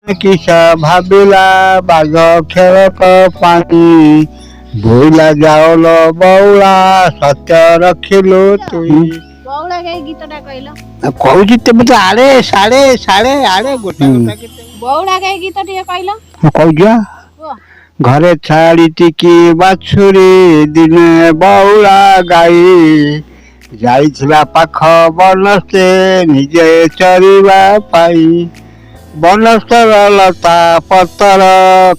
କିସ ଭାବିଲା ବାଘ ଖେଳକ ପାଣି ବୋଇଲା ଯାଉଲ ବଉଳା ସତ୍ୟ ରଖିଲୁ ତୁଇ। ବଉଳା ଗାଈ ଗୀତଟା କହିଲ। କହୁଛି ତେବେ ତ ଆଡେ ସାଡେ ସାଡେ ଆଡେ ଗୋଟେ କଥା କେତେ ବଉଳା ଗାଈ ଗୀତ ଟିକେ କହିଲ। କହୁଛ କୁହ। ଘରେ ଛାଡି ଟିକି ବାଛୁରୀ ଦିନେ ବଉଳା ଗାଈ ଯାଇଥିଲା ପାଖ ବନସ୍ତେ ନିଜେ ଚରିବା ପାଇଁ। ବନସ୍ତର ଲତା ପତର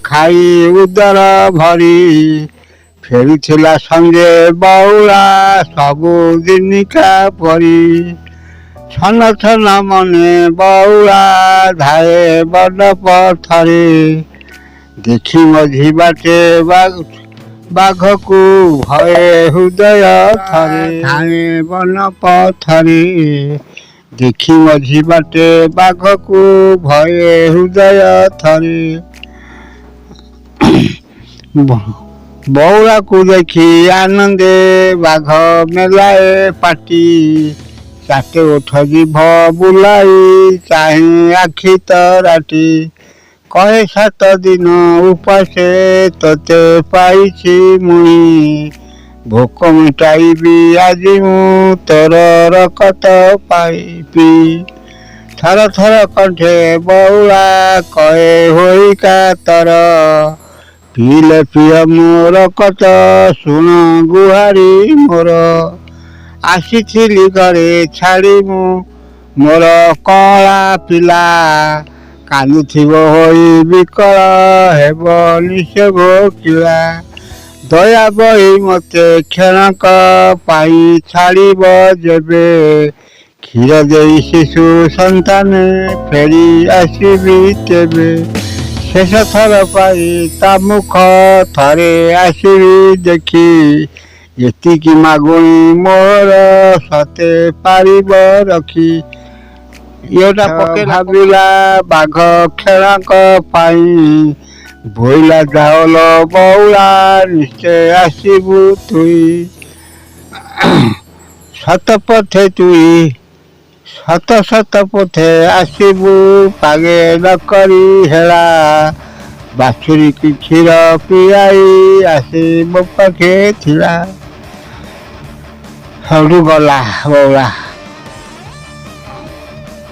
ଖାଇ ଉଦର ଭରି ଫେରିଥିଲା ସଞ୍ଜେ ବଉଳା ସବୁ ଦିନିକା ପରି। ଛନ ଛନ ମନେ ବଉଳା ଧାଏ ବଡ଼ ପଥରେ ଦେଖି ମଝି ବାଟେ ବାଘକୁ ଭଏ ହୃଦୟ ଥରେ ଧାଏ ବନ ପଥରେ ଦେଖି ମଝି ବାଟେ ବାଘକୁ ଭଏ ହୃଦୟ ଥରେ। ବଉଳାକୁ ଦେଖି ଆନନ୍ଦେ ବାଘ ମେଲାଏ ପାଟି ଚାଟେ ଓଠ ଜିଭ ବୁଲାଇ ଚାହିଁ ଆଖି ତରାଟି କହେ 7 ଦିନ ଉପାସେ ତତେ ପାଇଛି ମୁଇଁ ଭୋକ ମିଟାଇବି ଆଜି ମୁଁ ତୋର ରକତ ପାଇବି। ଥର ଥର କଣ୍ଠେ ବଉଳା କହେ ହୋଇକା ତର ପିଇଲେ ପିଅ ମୋର କତ ଶୁଣ ଗୁହାରି ମୋର। ଆସିଥିଲି ଘରେ ଛାଡ଼ି ମୁଁ ମୋର କଅଁଳା ପିଲା କାନ୍ଦୁଥିବ ହୋଇ ବିକଳ ହେବ ନିଶ ଭୋକିଲା। ଦୟା ବହି ମୋତେ କ୍ଷଣକ ପାଇଁ ଛାଡ଼ିବ ଯେବେ କ୍ଷୀର ଦେଇ ଶିଶୁ ସନ୍ତାନେ ଫେରି ଆସିବି ତେବେ। ଶେଷ ଥର ପାଇଁ ତା ମୁଖ ଥରେ ଆସିବି ଦେଖି ଏତିକି ମାଗୁଣି ମୋର ସତେ ପାରିବ ରଖି। ଇଏଟା ଭାବିଲା ବାଘ ଖେଳଙ୍କ ପାଇଁ ବୋଇଲା ଯାଉଲ ବଉଳା ନିଶ୍ଚୟ ଆସିବୁ ତୁଇ। ସତ ପଥେ ତୁଇ ସତ ସତ ପଥେ ଆସିବୁ ପାଗେ ନ କରି ହେଳା ବାଛୁରୀକି କ୍ଷୀର ପିଆଇ ଆସି ମୋ ପାଖେ ଥିଲା। ସବୁଠୁ ଗଲା ବଉଳା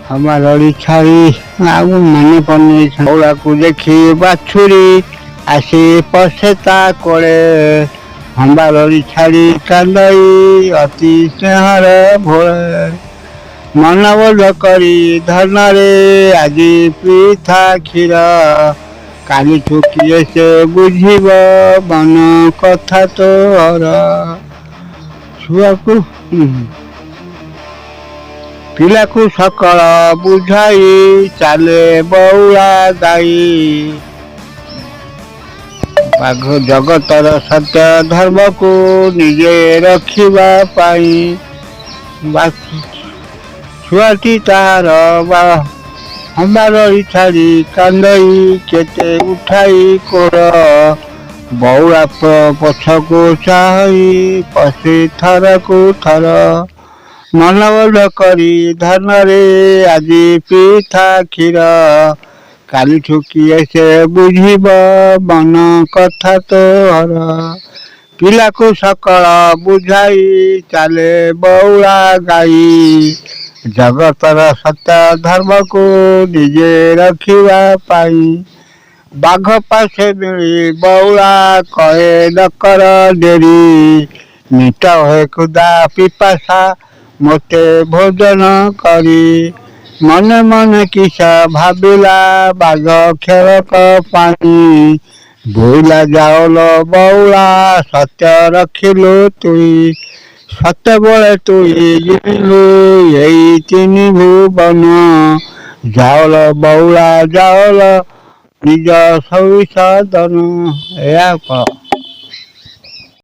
ହମାରଳି ଛାଡ଼ି ଆଉ ମନେ ପନି। ବଉଳାକୁ ଦେଖି ବାଛୁରୀ ଆସି ପଶେ ତା କୋଳେ ହମ୍ବାରଳି ଛାଡ଼ି କାନ୍ଦାଇ ଅତି ସ୍ନେହରେ ଭୋଳେ। ମନବୋଧ କରି ଧନରେ ଆଜି ପିଇଥା କ୍ଷୀର କାଲିଠୁ କିଏ ସେ ବୁଝିବ ମନ କଥା ତୋର। ଛୁଆକୁ ପିଲାକୁ ସକଳ ବୁଝାଇ ଚାଲେ ବଉଳା ଗାଈ ବାଘ ଜଗତର ସତ୍ୟ ଧର୍ମକୁ ନିଜେ ରଖିବା ପାଇଁ। ଛୁଆଟି ତାର ହମ୍ବାରଳି ଛାଡ଼ି କାନ୍ଦାଇ କେତେ ଉଠାଇ କୋଳ ବଉଳା ପଛକୁ ଚାହିଁ ପଶି ଥରକୁ ଥର। ମନବୋଧ କରି ଧନରେ ଆଜି ପିଇଥା କ୍ଷୀର କାଲିଠୁ କିଏ ସେ ବୁଝିବ ମନ କଥା ତୋର। ପିଲାକୁ ସକଳ ବୁଝାଇ ଚାଲେ ବଉଳା ଗାଈ ଜଗତର ସତ୍ୟ ଧର୍ମକୁ ନିଜେ ରଖିବା ପାଇଁ। ବାଘ ପାଶେ ମିଳି ବଉଳା କହେ ନକର ଡେରି ମିଟ ହେ କ୍ଷୁଧା ପିପାସା ମୋତେ ଭୋଜନ କରି। ମନେ ମନେ କିସ ଭାବିଲା ବାଘ ଖେଳକ ପାଇଁ ବୋଇଲା ଯାଉଲ ବଉଳା ସତ୍ୟ ରଖିଲୁ ତୁଇ। ସତେବେଳେ ତୁଇ ଜିଣିଲୁ ଏଇ 3 ଭୁବନ ଯାଉଲ ବଉଳା ଯାଉଲ ନିଜ ସବିସଦନ। ଏଇଆ କହ।